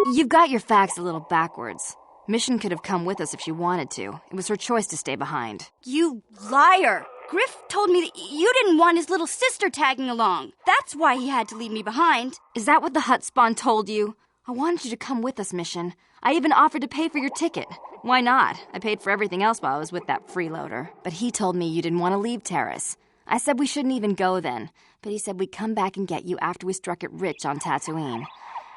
You've got your facts a little backwards. Mission could have come with us if she wanted to. It was her choice to stay behind. You liar! Griff told me that you didn't want his little sister tagging along. That's why he had to leave me behind. Is that what the hut spawn told you? I wanted you to come with us, Mission. I even offered to pay for your ticket. Why not? I paid for everything else while I was with that freeloader. But he told me you didn't want to leave Terrace. I said we shouldn't even go then. But he said we'd come back and get you after we struck it rich on Tatooine.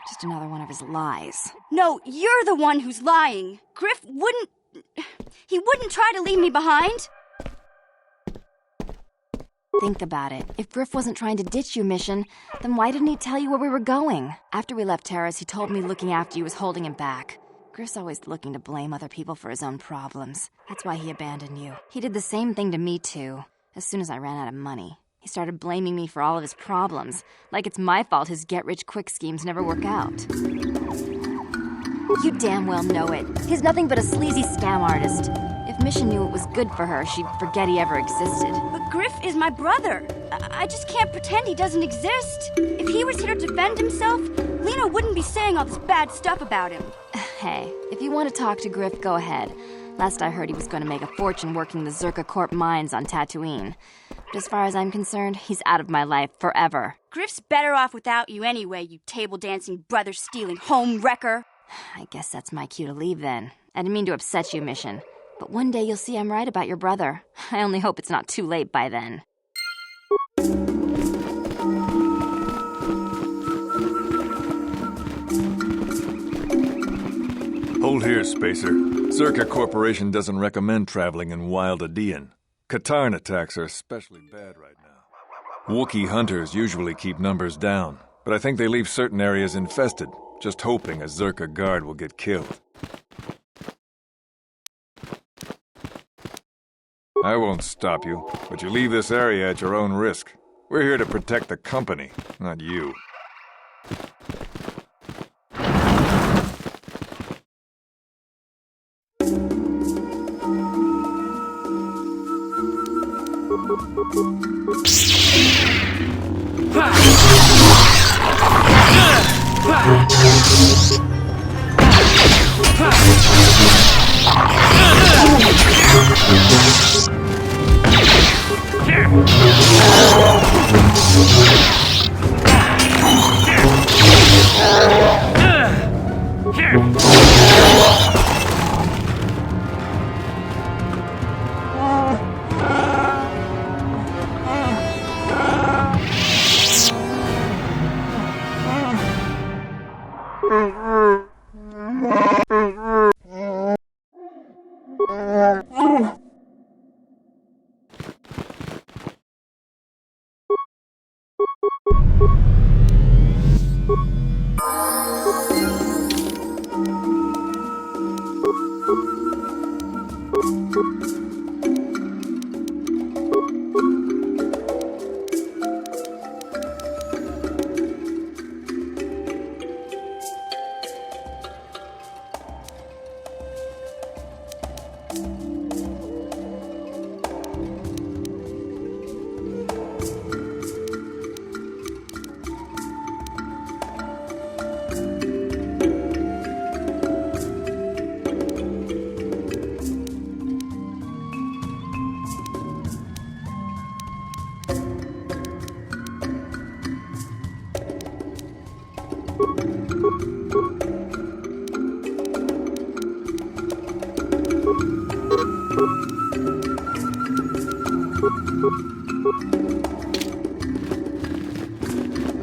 Just another one of his lies. No, you're the one who's lying. Griff wouldn't... He wouldn't try to leave me behind. Think about it. If Griff wasn't trying to ditch you, Mission, then why didn't he tell you where we were going? After we left Terrace, he told me looking after you was holding him back. Griff's always looking to blame other people for his own problems. That's why he abandoned you. He did the same thing to me, too. As soon as I ran out of money, he started blaming me for all of his problems, like it's my fault his get-rich-quick schemes never work out. You damn well know it. He's nothing but a sleazy scam artist. If Mission knew it was good for her, she'd forget he ever existed. But Griff is my brother. I just can't pretend he doesn't exist. If he was here to defend himself, Lena wouldn't be saying all this bad stuff about him. Hey, if you want to talk to Griff, go ahead. Last I heard, he was going to make a fortune working the Czerka Corp mines on Tatooine. But as far as I'm concerned, he's out of my life forever. Griff's better off without you anyway, you table-dancing, brother-stealing home wrecker. I guess that's my cue to leave then. I didn't mean to upset you, Mission. But one day you'll see I'm right about your brother. I only hope it's not too late by then. Hold here, Spacer. Czerka Corporation doesn't recommend traveling in Wild Adean. Katarn attacks are especially bad right now. Wookie hunters usually keep numbers down, but I think they leave certain areas infested, just hoping a Czerka guard will get killed. I won't stop you, but you leave this area at your own risk. We're here to protect the company, not you.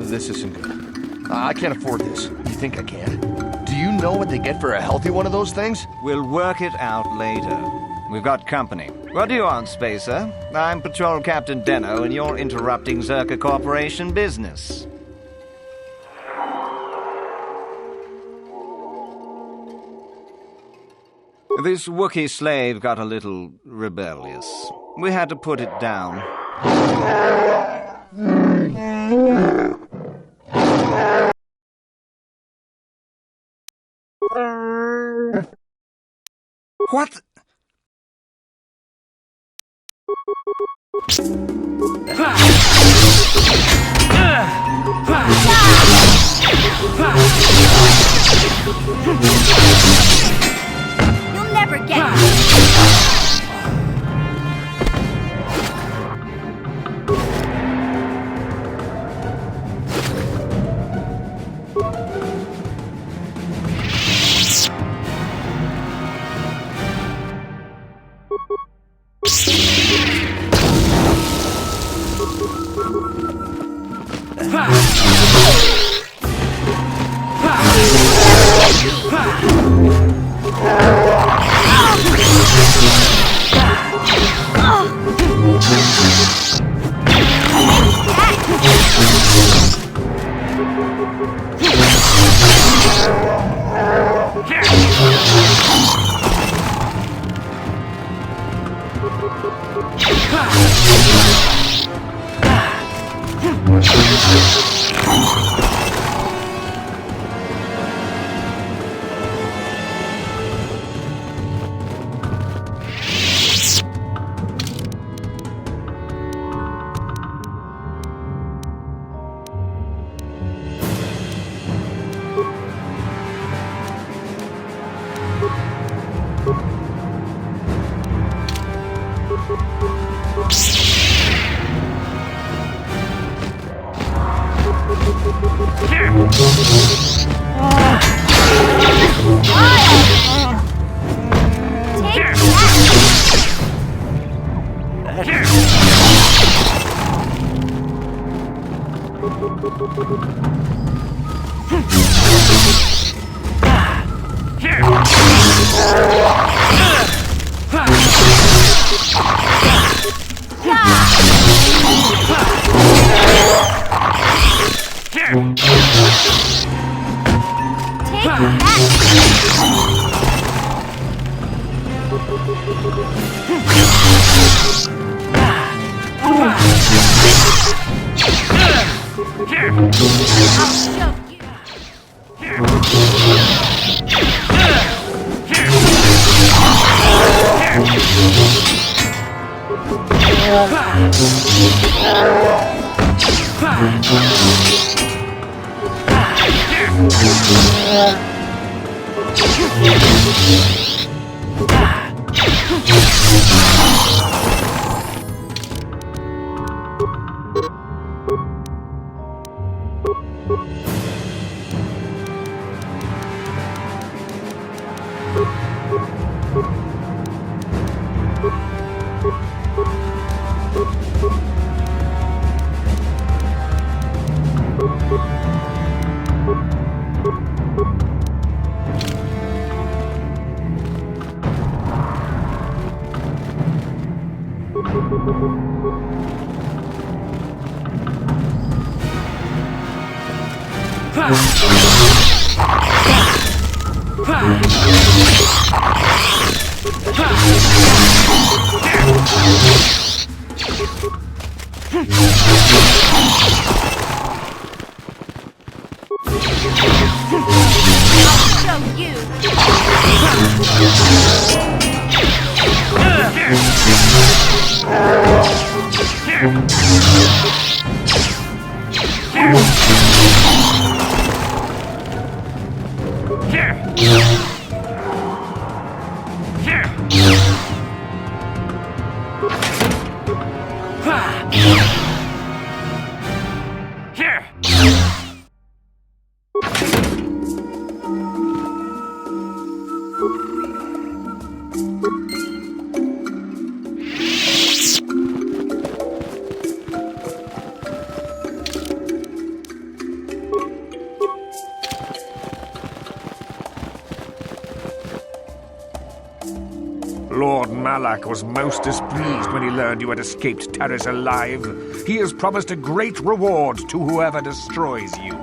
This isn't good. I can't afford this. You think I can? Do you know what they get for a healthy one of those things? We'll work it out later. We've got company. What do you want, Spacer? I'm Patrol Captain Denno, and you're interrupting Czerka Corporation business. This Wookiee slave got a little rebellious. We had to put it down. What? You'll never get me. Lord Malak was most displeased when he learned you had escaped Terrace alive. He has promised a great reward to whoever destroys you.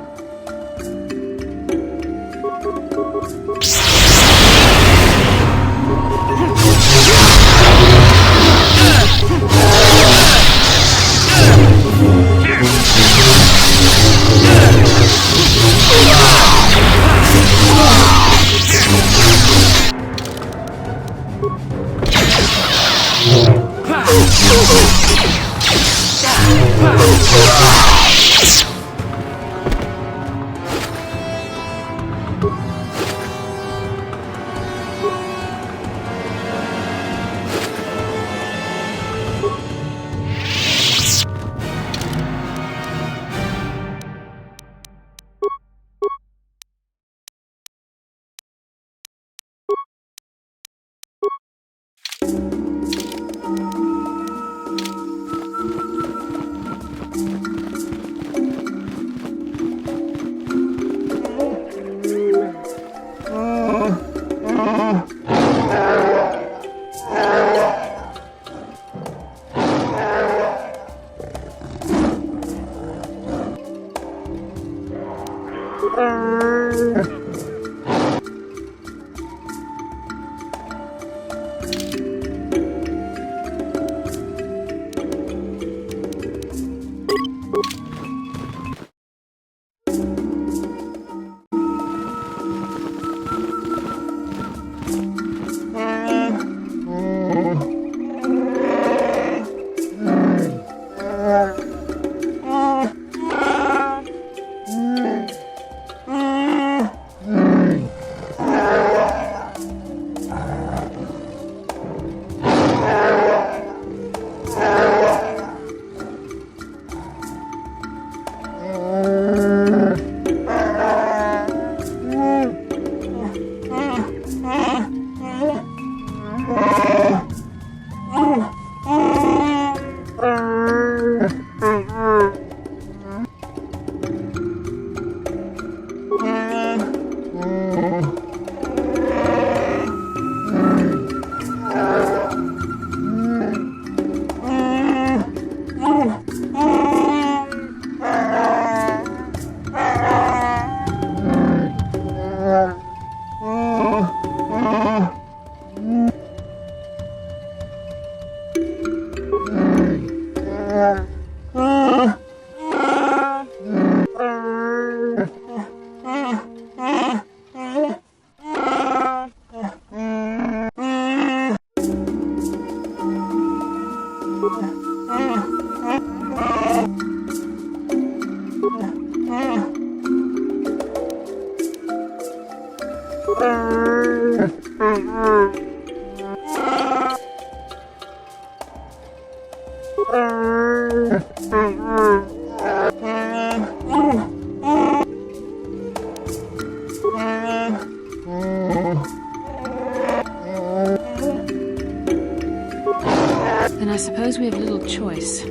Then I suppose we have little choice.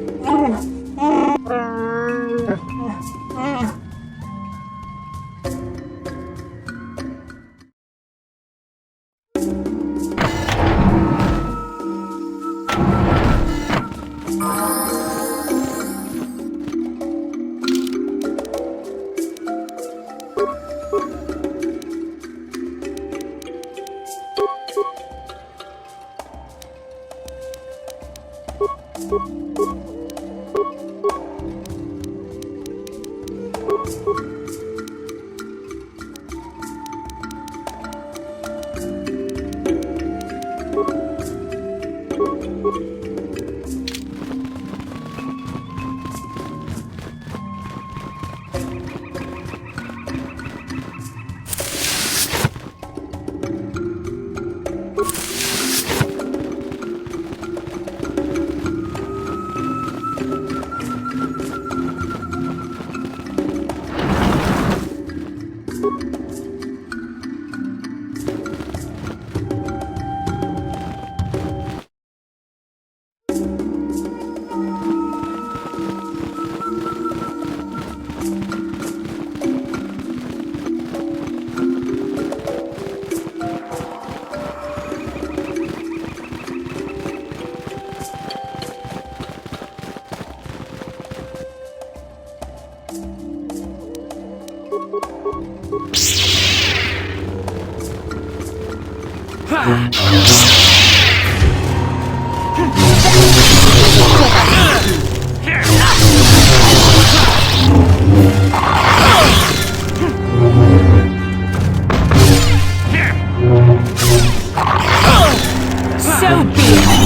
So be it.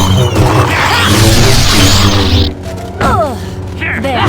There.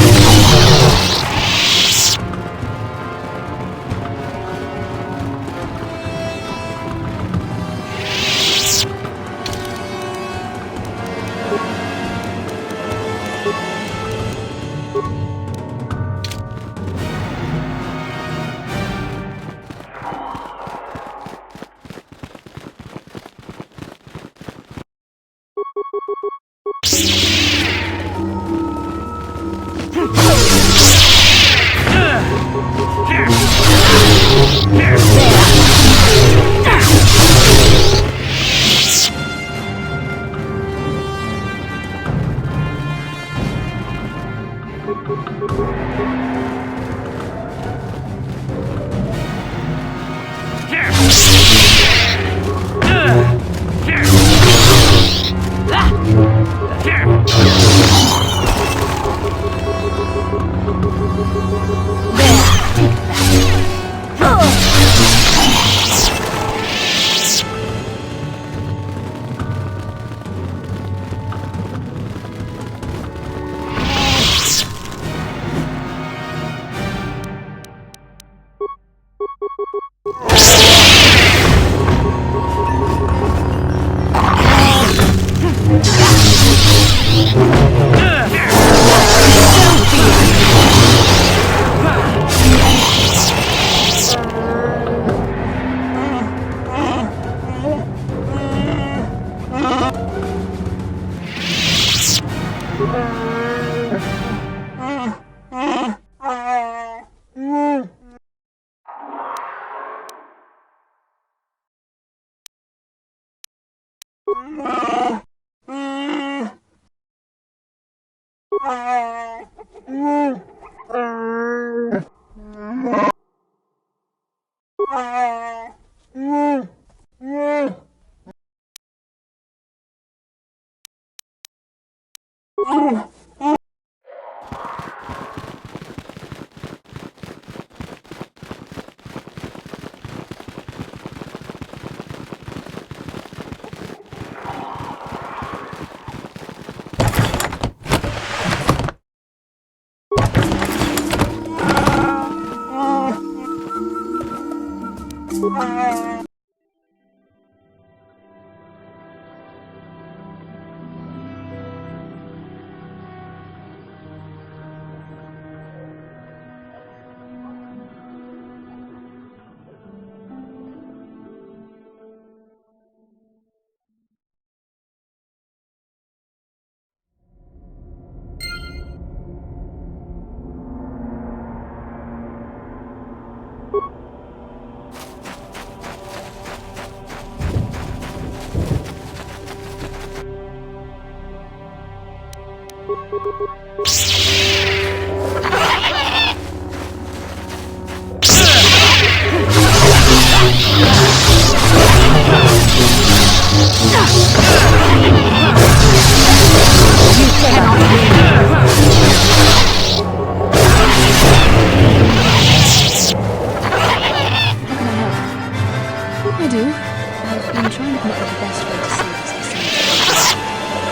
I do. I've been trying to come up with the best way to say this at the same time.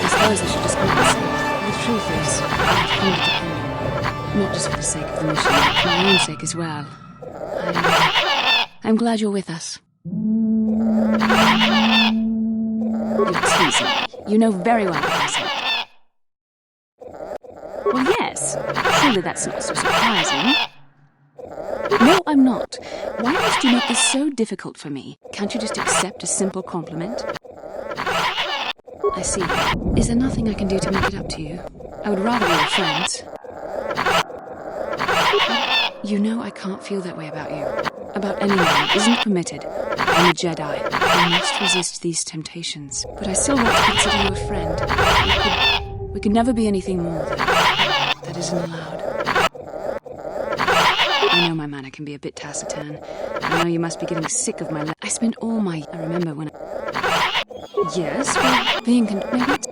I suppose I should just compensate. The truth is, I've come to depend on you. Not just for the sake of the mission, but for my own sake as well. I'm glad you're with us. You're teasing me. You know very well what I said. Well, yes. Surely that's not so surprising. No, I'm not. Why must you make this so difficult for me? Can't you just accept a simple compliment? I see. Is there nothing I can do to make it up to you? I would rather we were friends. You know I can't feel that way about you. About anyone isn't permitted. I'm a Jedi. I must resist these temptations. But I still want to consider you a friend. We could never be anything more than that isn't allowed. I know my manner can be a bit taciturn. I know you must be getting sick of my I spent all my... I remember when I... Yes, well, being maybe it's...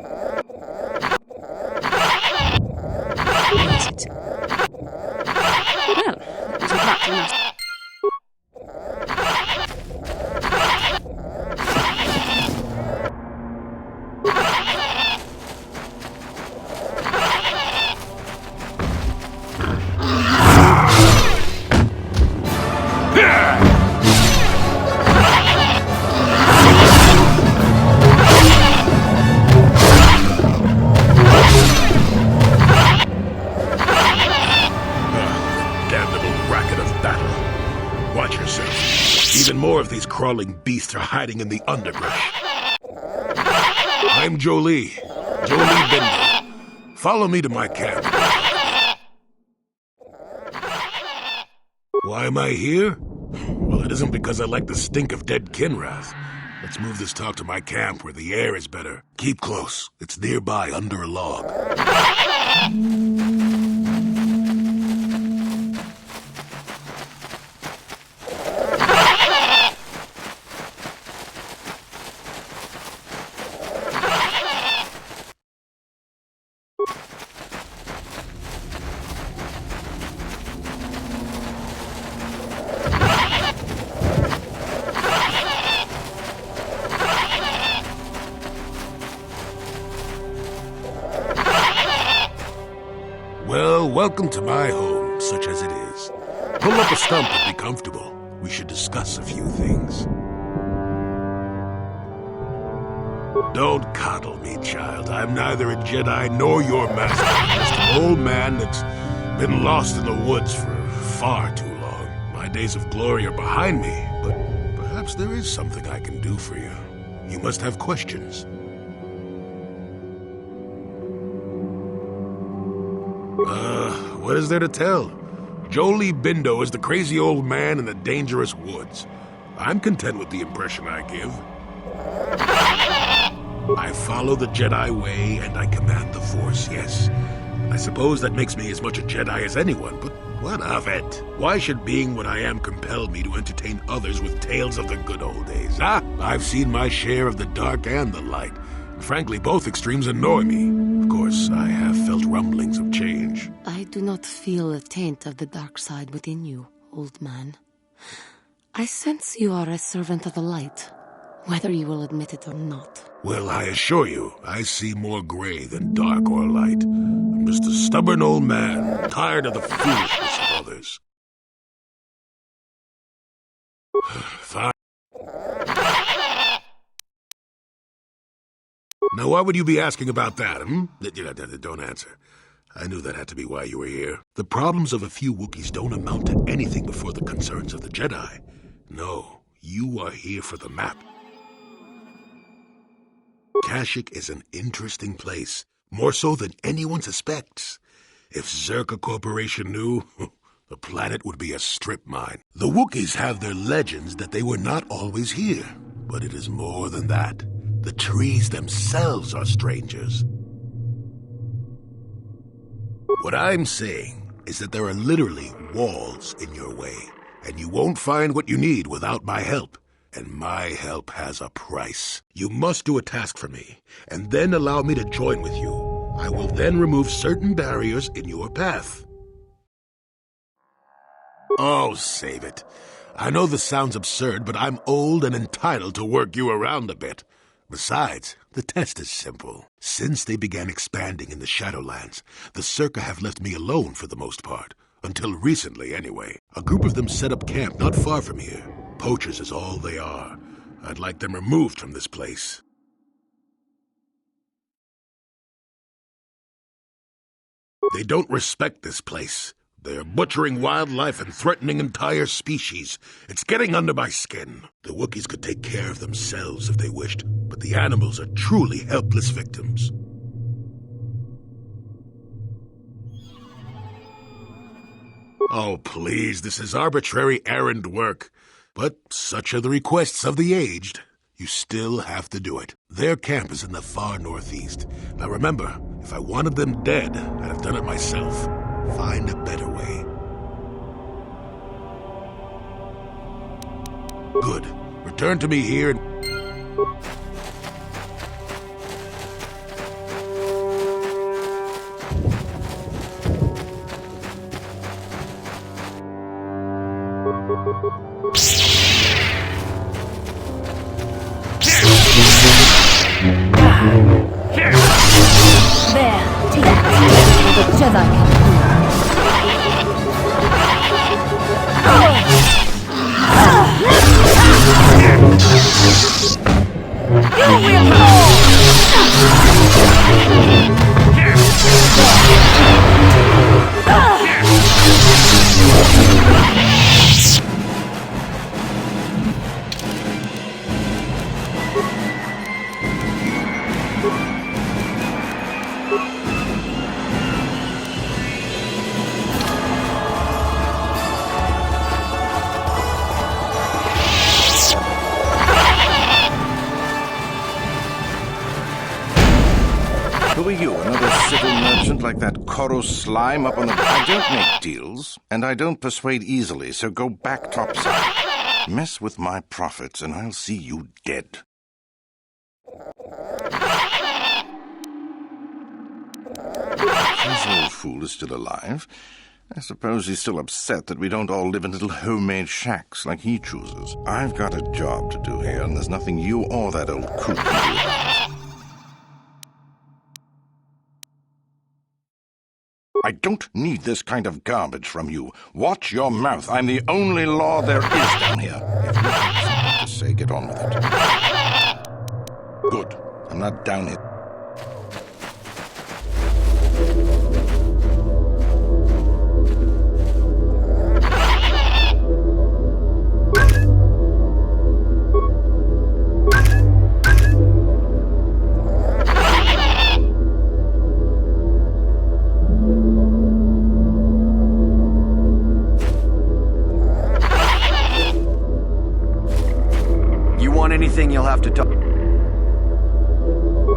Yes, it's... Well, that was abrupt enough. Even more of these crawling beasts are hiding in the underbrush. I'm Jolie Bindo. Follow me to my camp. Why am I here? Well, it isn't because I like the stink of dead Kinrath. Let's move this talk to my camp where the air is better. Keep close. It's nearby under a log. Well, welcome to my home, such as it is. Pull up a stump and be comfortable. We should discuss a few things. Don't coddle me, child. I'm neither a Jedi nor your master. I'm just an old man that's been lost in the woods for far too long. My days of glory are behind me, but perhaps there is something I can do for you. You must have questions. What is there to tell? Jolie Bindo is the crazy old man in the dangerous woods. I'm content with the impression I give. I follow the Jedi way and I command the Force, yes. I suppose that makes me as much a Jedi as anyone, but What of it? Why should being what I am compel me to entertain others with tales of the good old days, huh? I've seen my share of the dark and the light. And frankly, both extremes annoy me. Of course, I have felt rumblings of change. I do not feel a taint of the dark side within you, old man. I sense you are a servant of the light, whether you will admit it or not. Well, I assure you, I see more gray than dark or light. I'm just a stubborn old man, tired of the foolishness of others. Fine. Now, why would you be asking about that, Don't answer. I knew that had to be why you were here. The problems of a few Wookiees don't amount to anything before the concerns of the Jedi. No, you are here for the map. Kashyyk is an interesting place, more so than anyone suspects. If Czerka Corporation knew, the planet would be a strip mine. The Wookiees have their legends that they were not always here, but it is more than that. The trees themselves are strangers. What I'm saying is that there are literally walls in your way, and you won't find what you need without my help. And my help has a price. You must do a task for me, and then allow me to join with you. I will then remove certain barriers in your path. Oh, save it. I know this sounds absurd, but I'm old and entitled to work you around a bit. Besides, the test is simple. Since they began expanding in the Shadowlands, the Czerka have left me alone for the most part. Until recently, anyway. A group of them set up camp not far from here. Poachers is all they are. I'd like them removed from this place. They don't respect this place. They're butchering wildlife and threatening entire species. It's getting under my skin. The Wookiees could take care of themselves if they wished, but the animals are truly helpless victims. Oh, please, this is arbitrary errand work. But such are the requests of the aged. You still have to do it. Their camp is in the far northeast. Now remember, if I wanted them dead, I'd have done it myself. Find a better way. Good. Return to me here and... Who are you, another civil merchant like that Koro slime up on the... I don't make deals, and I don't persuade easily, so go back topside. Mess with my profits, and I'll see you dead. This old fool is still alive. I suppose he's still upset that we don't all live in little homemade shacks like he chooses. I've got a job to do here, and there's nothing you or that old coot can do about it. I don't need this kind of garbage from you. Watch your mouth. I'm the only law there is down here. If you have something to say, get on with it. Good. I'm not down here. Anything you'll have to talk.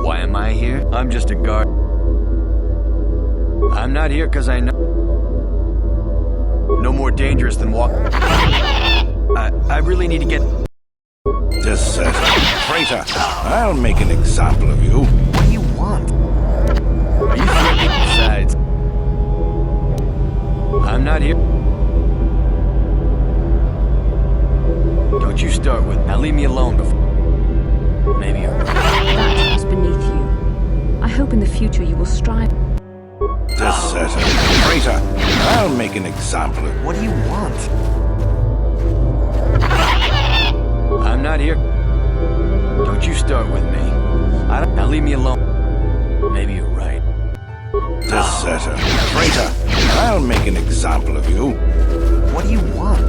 Why am I here? I'm just a guard. I'm not here because I know. No more dangerous than walk. I really need to get... Deserter, traitor! I'll make an example of you. What do you want? Are you threatening? Besides, I'm not here. Don't you start with... Now leave me alone before... Maybe you're right. That was beneath you. I hope in the future you will strive... Deserter, traitor! I'll make an example of you. What do you want? I'm not here. Don't you start with me. Now leave me alone. Maybe you're right. Deserter, traitor! I'll make an example of you. What do you want?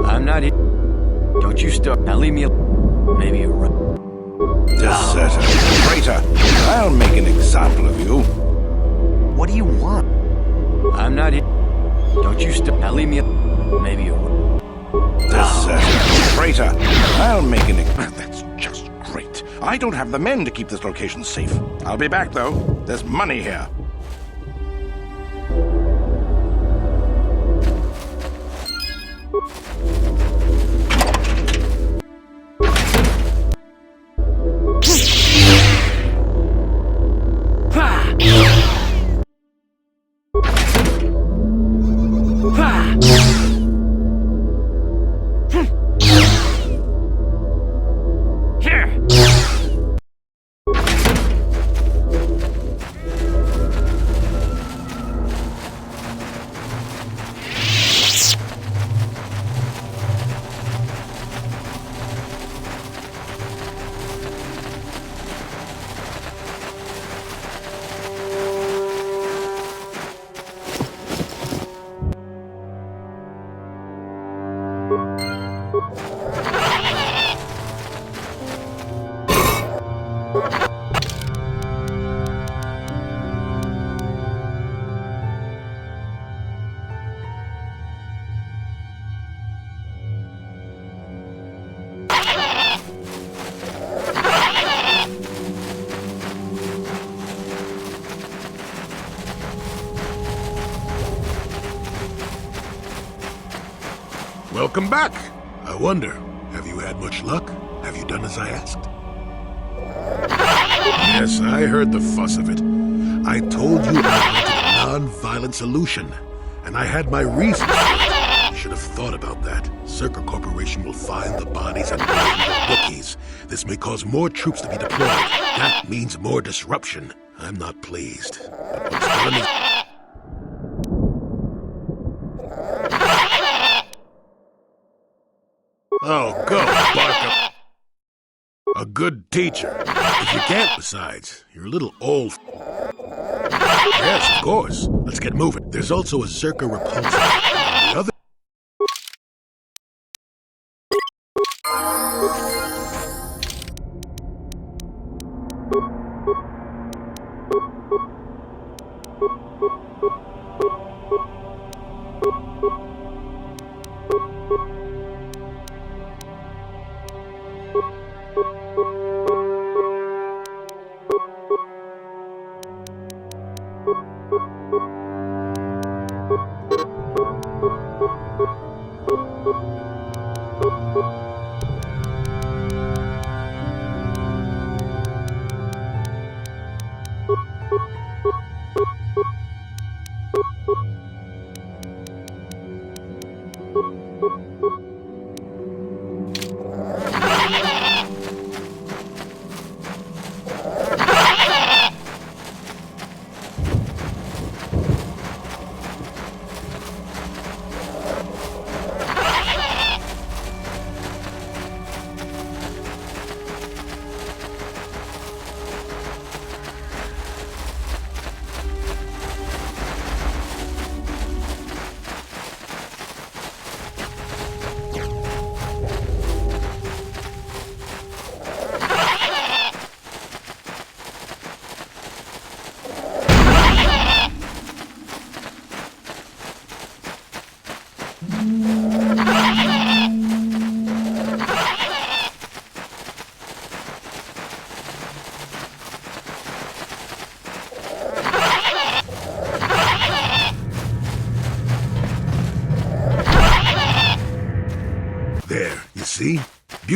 I'm not here. Don't you start. Now leave me alone. Maybe you're right. Deserter, traitor! I'll make an example of you. What do you want? I'm not here. Don't you start. Now leave me alone. Maybe you're right. Deserter, traitor! I'll make an That's just great. I don't have the men to keep this location safe. I'll be back, though. There's money here. Welcome back. I wonder, have you had much luck? Have you done as I asked? Yes, I heard the fuss of it. I told you I wanted a non-violent solution, and I had my reasons for it. You should have thought about that. Czerka Corporation will find the bodies and blame the Wookiees. This may cause more troops to be deployed. That means more disruption. I'm not pleased. But what's done is... Oh, go, Barker. A good teacher. If you can't, besides, you're a little old. Yes, of course. Let's get moving. There's also a Czerka repulsor. The other...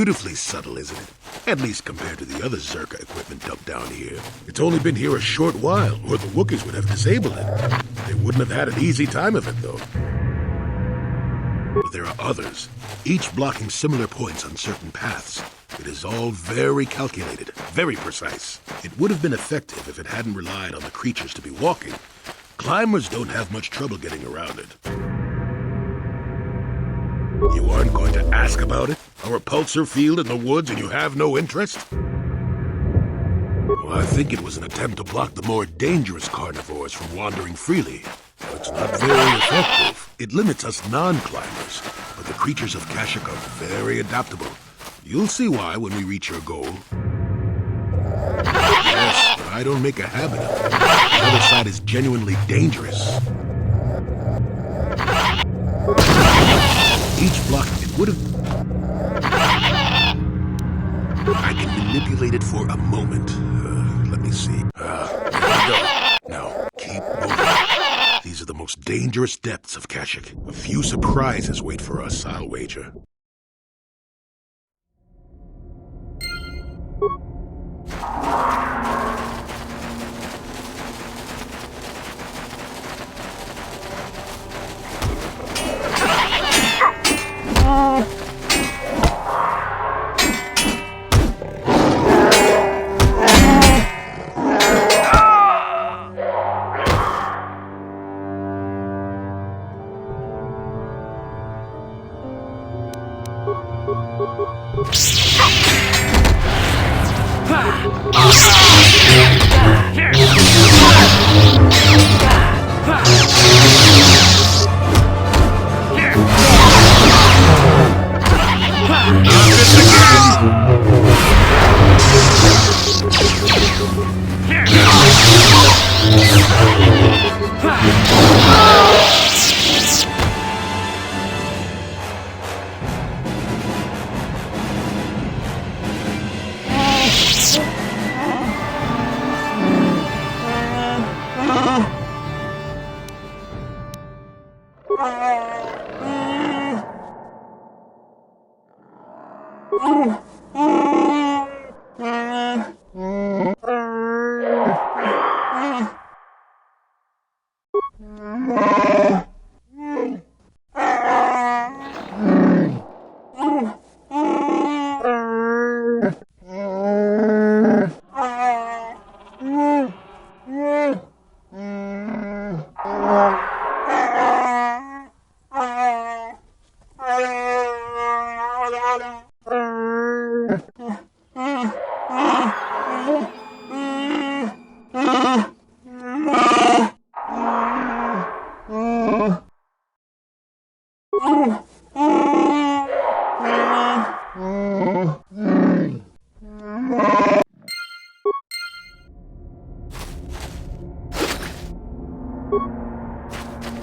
beautifully subtle, isn't it? At least compared to the other Czerka equipment dumped down here. It's only been here a short while, or the Wookiees would have disabled it. They wouldn't have had an easy time of it, though. But there are others, each blocking similar points on certain paths. It is all very calculated, very precise. It would have been effective if it hadn't relied on the creatures to be walking. Climbers don't have much trouble getting around it. You aren't going to ask about it? Our repulsor field in the woods and you have no interest? Well, I think it was an attempt to block the more dangerous carnivores from wandering freely. It's not very effective. It limits us non-climbers, but the creatures of Kashyyk are very adaptable. You'll see why when we reach your goal. Yes, but I don't make a habit of it. The other side is genuinely dangerous. Each block, it would have... I can manipulate it for a moment. Let me see. There we go. Now, keep moving. These are the most dangerous depths of Kashyyk. A few surprises wait for us, I'll wager.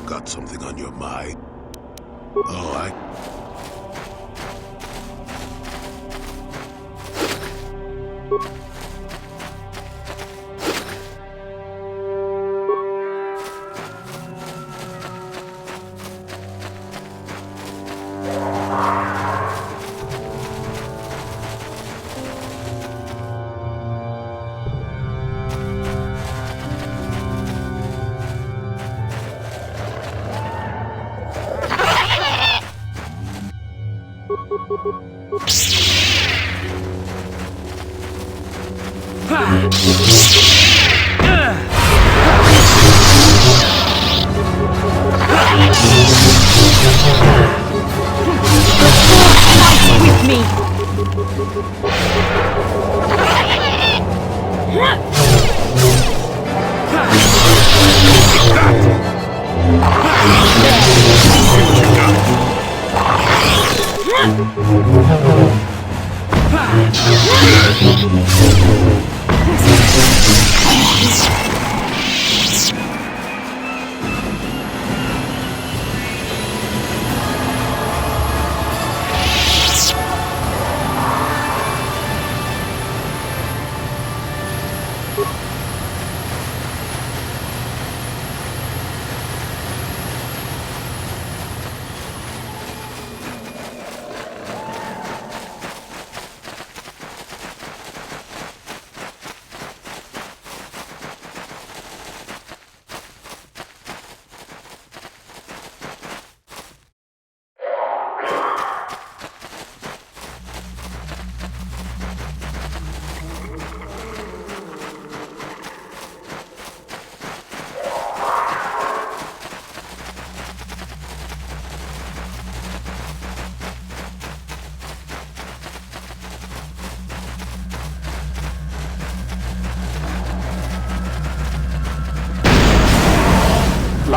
Got something on your mind? Oh,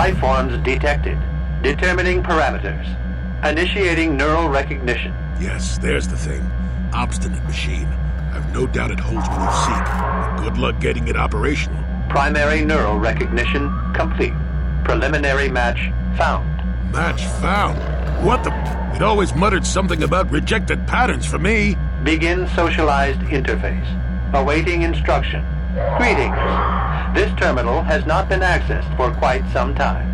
Life forms detected. Determining parameters. Initiating neural recognition. Yes, there's the thing. Obstinate machine. I've no doubt it holds what you seek. But good luck getting it operational. Primary neural recognition complete. Preliminary match found. Match found? What the... It always muttered something about rejected patterns for me. Begin socialized interface. Awaiting instruction. Greetings. This terminal has not been accessed for quite some time.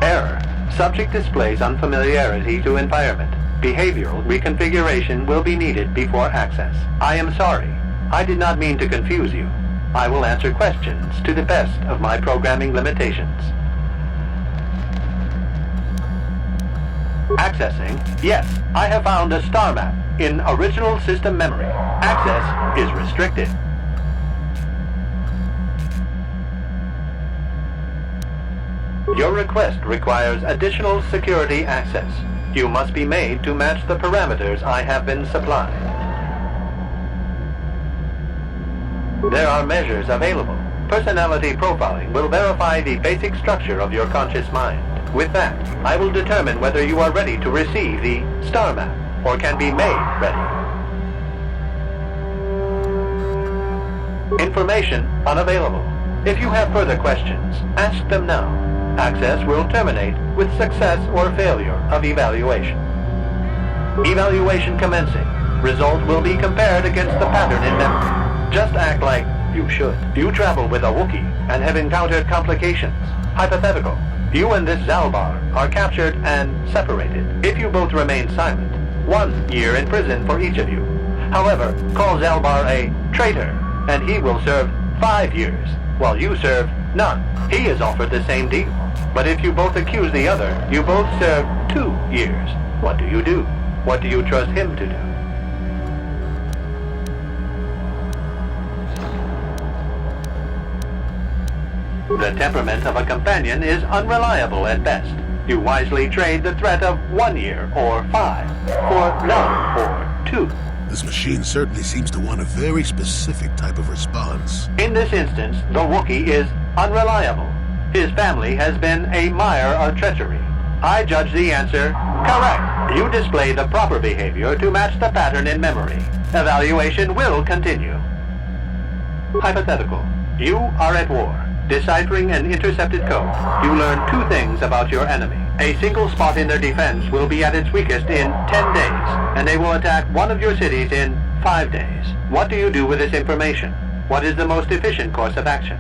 Error. Subject displays unfamiliarity to environment. Behavioral reconfiguration will be needed before access. I am sorry. I did not mean to confuse you. I will answer questions to the best of my programming limitations. Accessing. Yes, I have found a star map in original system memory. Access is restricted. Your request requires additional security access. You must be made to match the parameters I have been supplied. There are measures available. Personality profiling will verify the basic structure of your conscious mind. With that, I will determine whether you are ready to receive the star map or can be made ready. Information unavailable. If you have further questions, ask them now. Access will terminate with success or failure of evaluation. Evaluation commencing. Result will be compared against the pattern in memory. Just act like you should. You travel with a Wookie and have encountered complications. Hypothetical. You and this Zalbar are captured and separated. If you both remain silent, 1 year in prison for each of you. However, call Zalbar a traitor, and he will serve 5 years, while you serve none. He is offered the same deal. But if you both accuse the other, you both serve 2 years. What do you do? What do you trust him to do? The temperament of a companion is unreliable at best. You wisely trade the threat of 1 year or 5 for none or 2. This machine certainly seems to want a very specific type of response. In this instance, the Wookiee is unreliable. His family has been a mire of treachery. I judge the answer correct. You display the proper behavior to match the pattern in memory. Evaluation will continue. Hypothetical. You are at war. Deciphering an intercepted code, you learn 2 things about your enemy. A single spot in their defense will be at its weakest in 10 days, and they will attack one of your cities in 5 days. What do you do with this information? What is the most efficient course of action?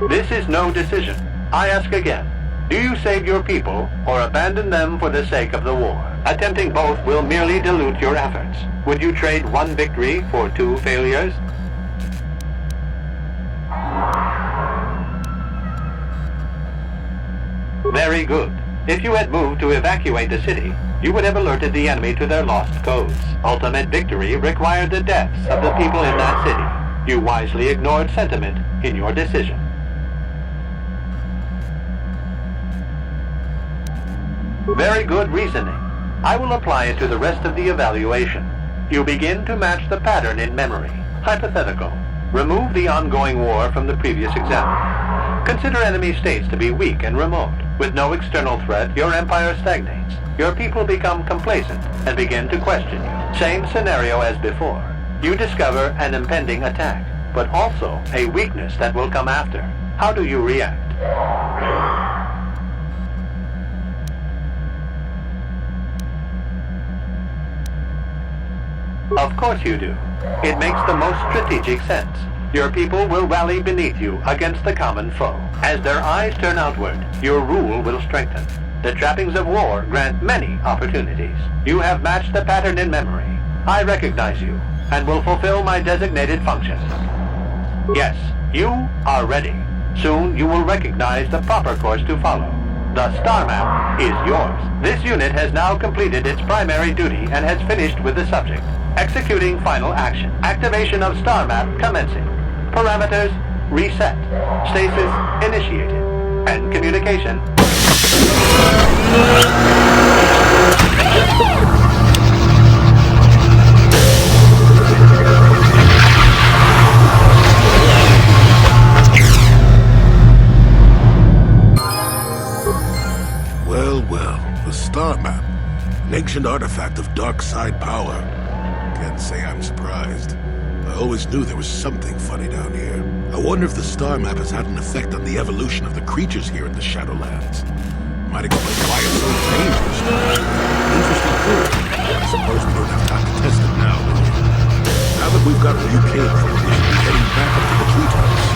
This is no decision. I ask again. Do you save your people or abandon them for the sake of the war? Attempting both will merely dilute your efforts. Would you trade 1 victory for 2 failures? Very good. If you had moved to evacuate the city, you would have alerted the enemy to their lost codes. Ultimate victory required the deaths of the people in that city. You wisely ignored sentiment in your decision. Very good reasoning. I will apply it to the rest of the evaluation. You begin to match the pattern in memory. Hypothetical. Remove the ongoing war from the previous example. Consider enemy states to be weak and remote. With no external threat, your empire stagnates. Your people become complacent and begin to question you. Same scenario as before. You discover an impending attack, but also a weakness that will come after. How do you react? Of course you do. It makes the most strategic sense. Your people will rally beneath you against the common foe. As their eyes turn outward, your rule will strengthen. The trappings of war grant many opportunities. You have matched the pattern in memory. I recognize you and will fulfill my designated function. Yes, you are ready. Soon you will recognize the proper course to follow. The star map is yours. This unit has now completed its primary duty and has finished with the subject. Executing final action. Activation of star map commencing. Parameters reset. Stasis initiated. And communication. well. The star map. An ancient artifact of dark side power. Can't say I'm surprised. I always knew there was something funny down here. I wonder if the star map has had an effect on the evolution of the creatures here in the Shadowlands. Might explain why it's so dangerous. Interesting theory. I suppose we don't have time to test it now, do we? Now that we've got where you came from, we should be heading back up to the treetops.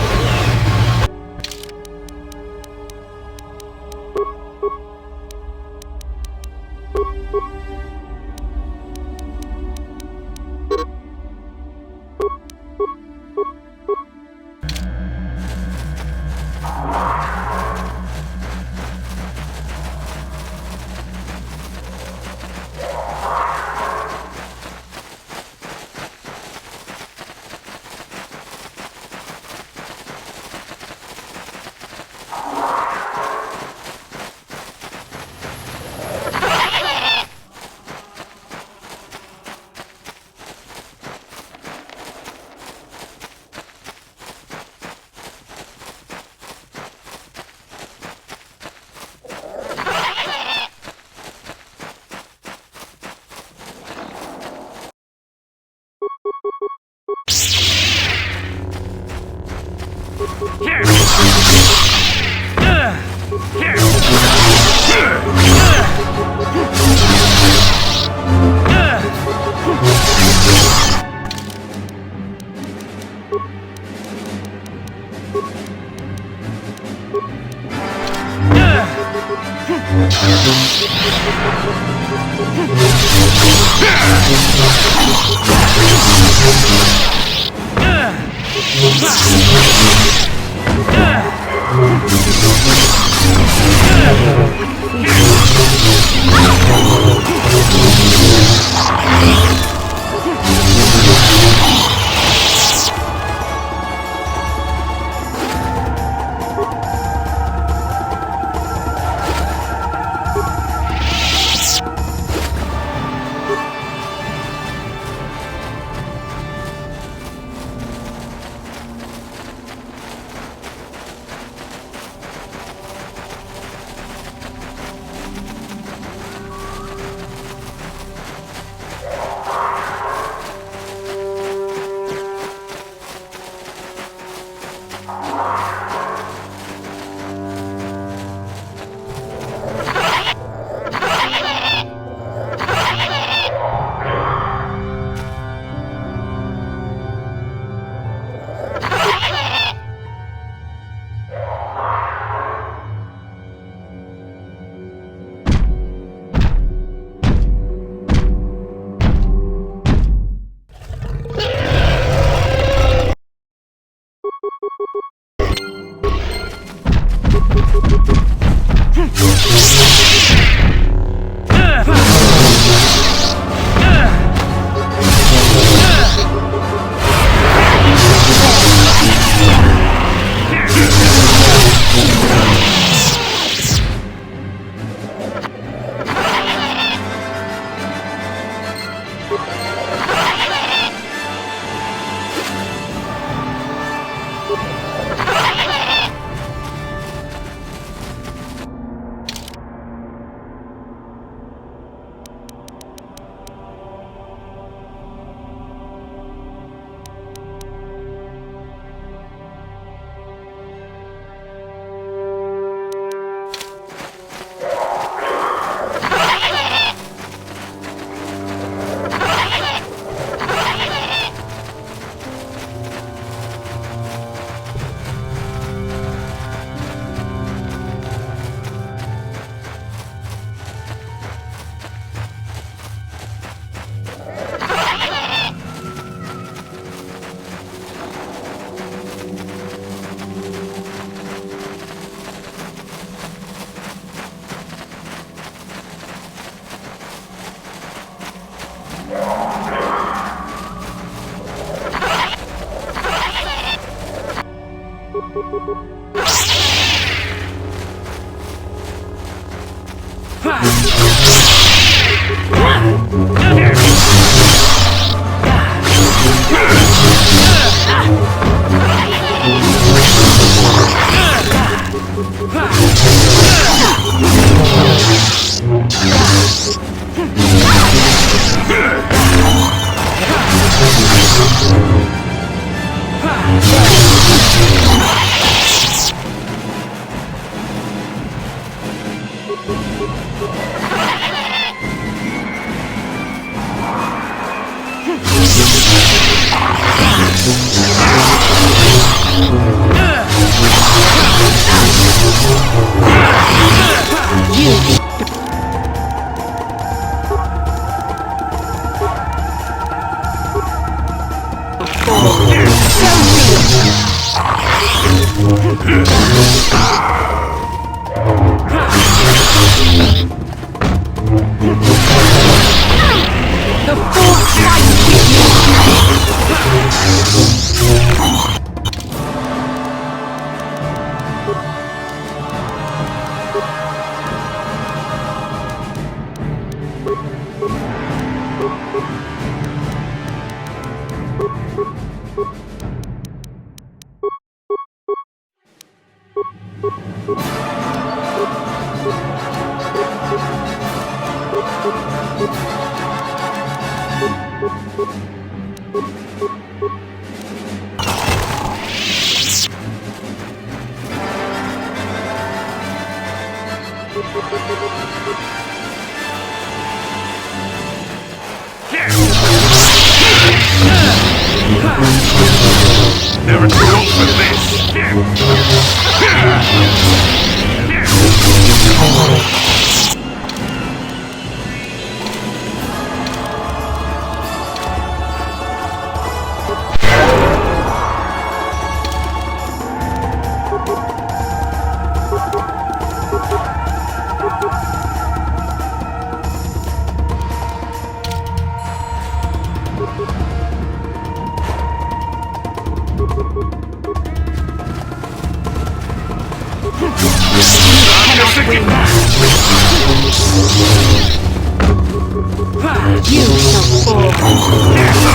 Never too old for this! You shall fall.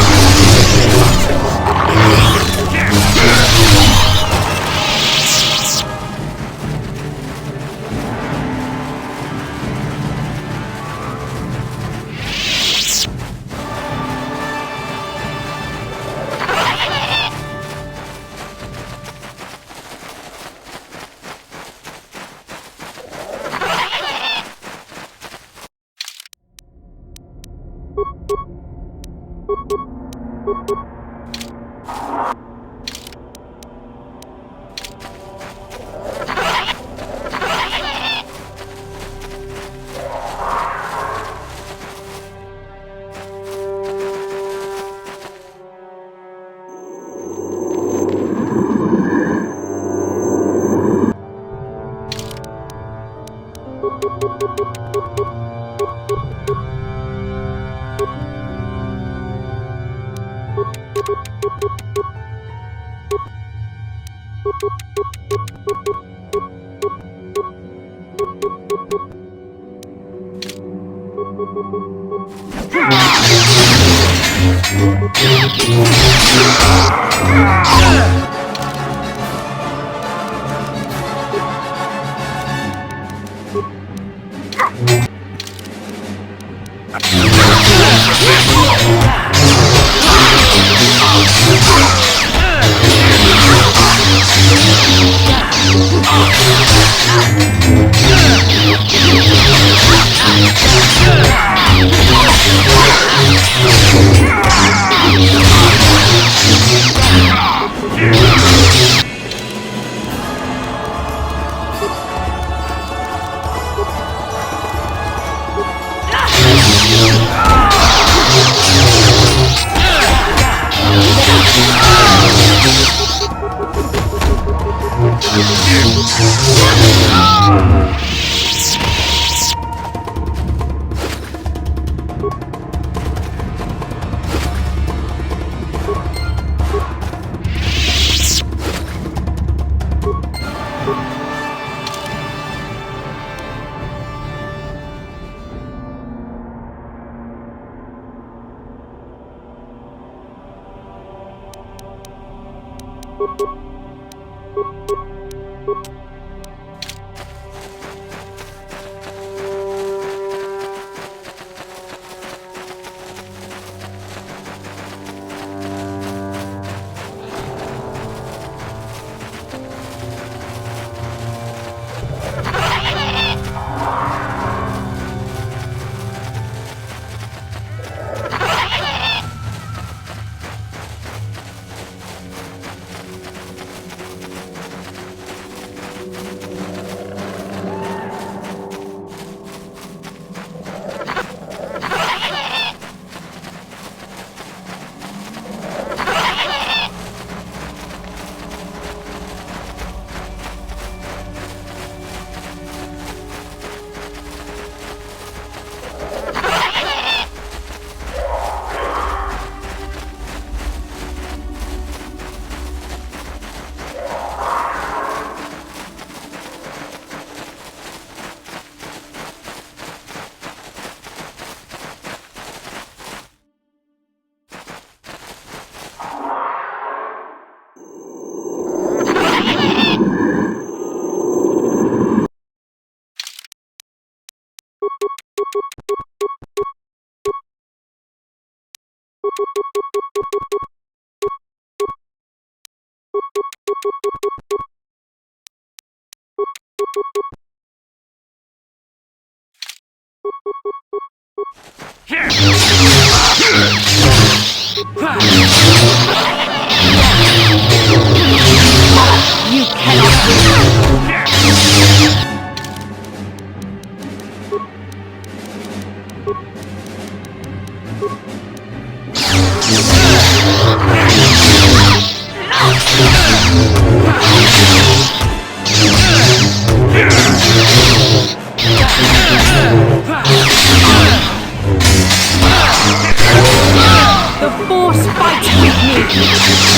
You cannot win. The Force fights with me.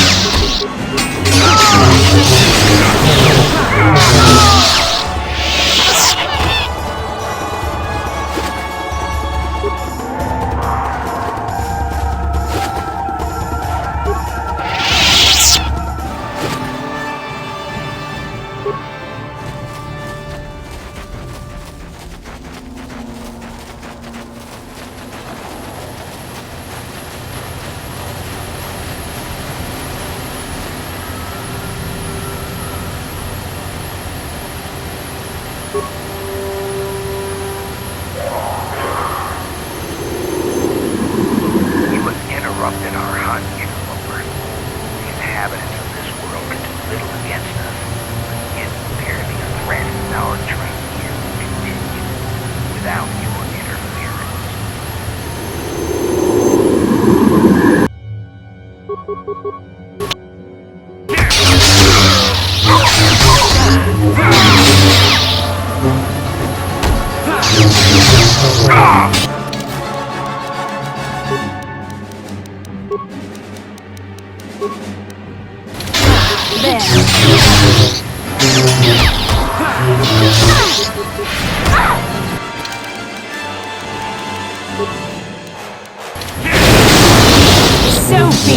So be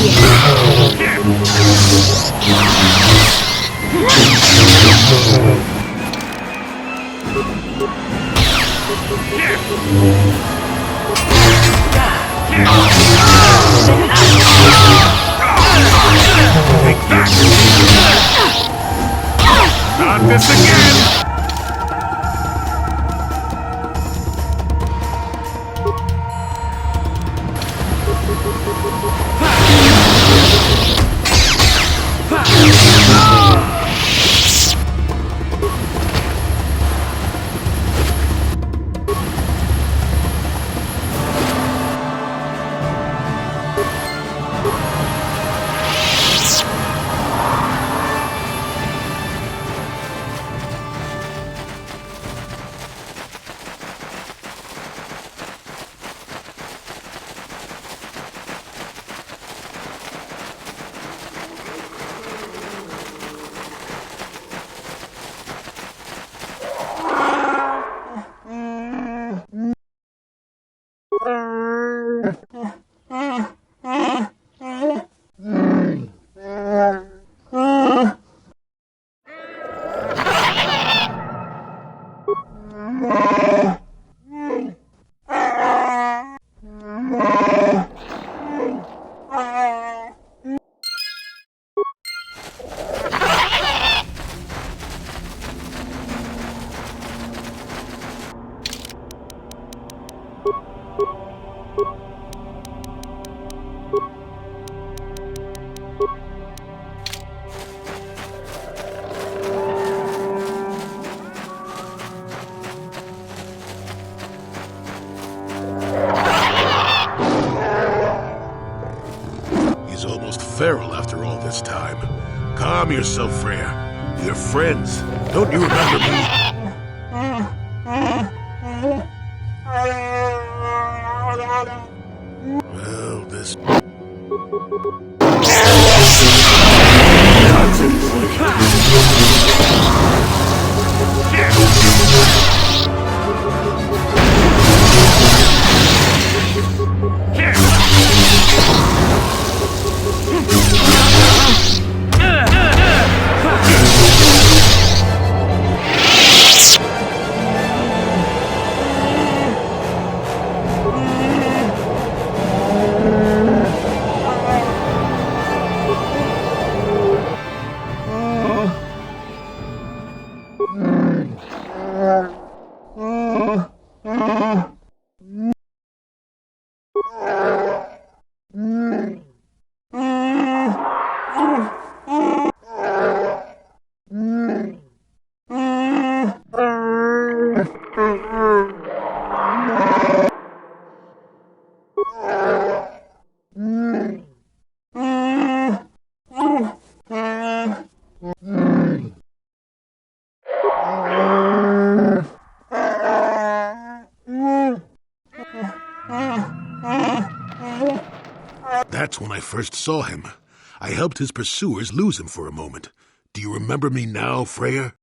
Not this again! feral after all this time. Calm yourself, Freya. We're friends. Don't you remember me? Well, this... That's when I first saw him. I helped his pursuers lose him for a moment. Do you remember me now, Freya?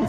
You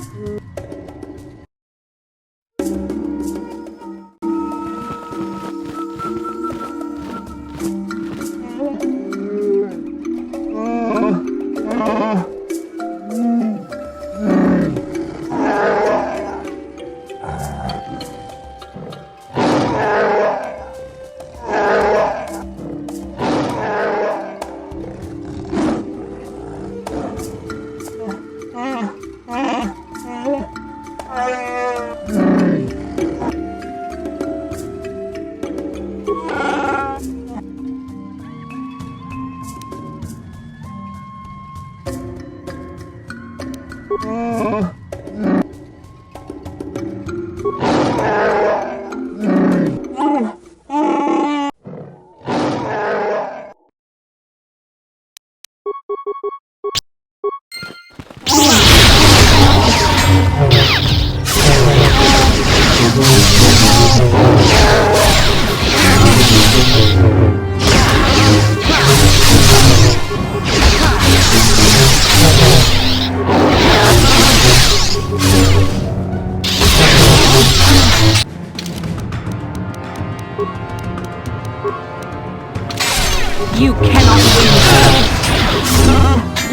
cannot win.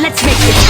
Let's make this.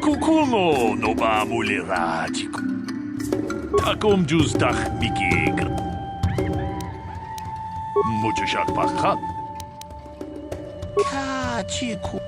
Kukumo no ba muliratiku. Takum juz dak mikig. Mujushat bakhat. Kachiku.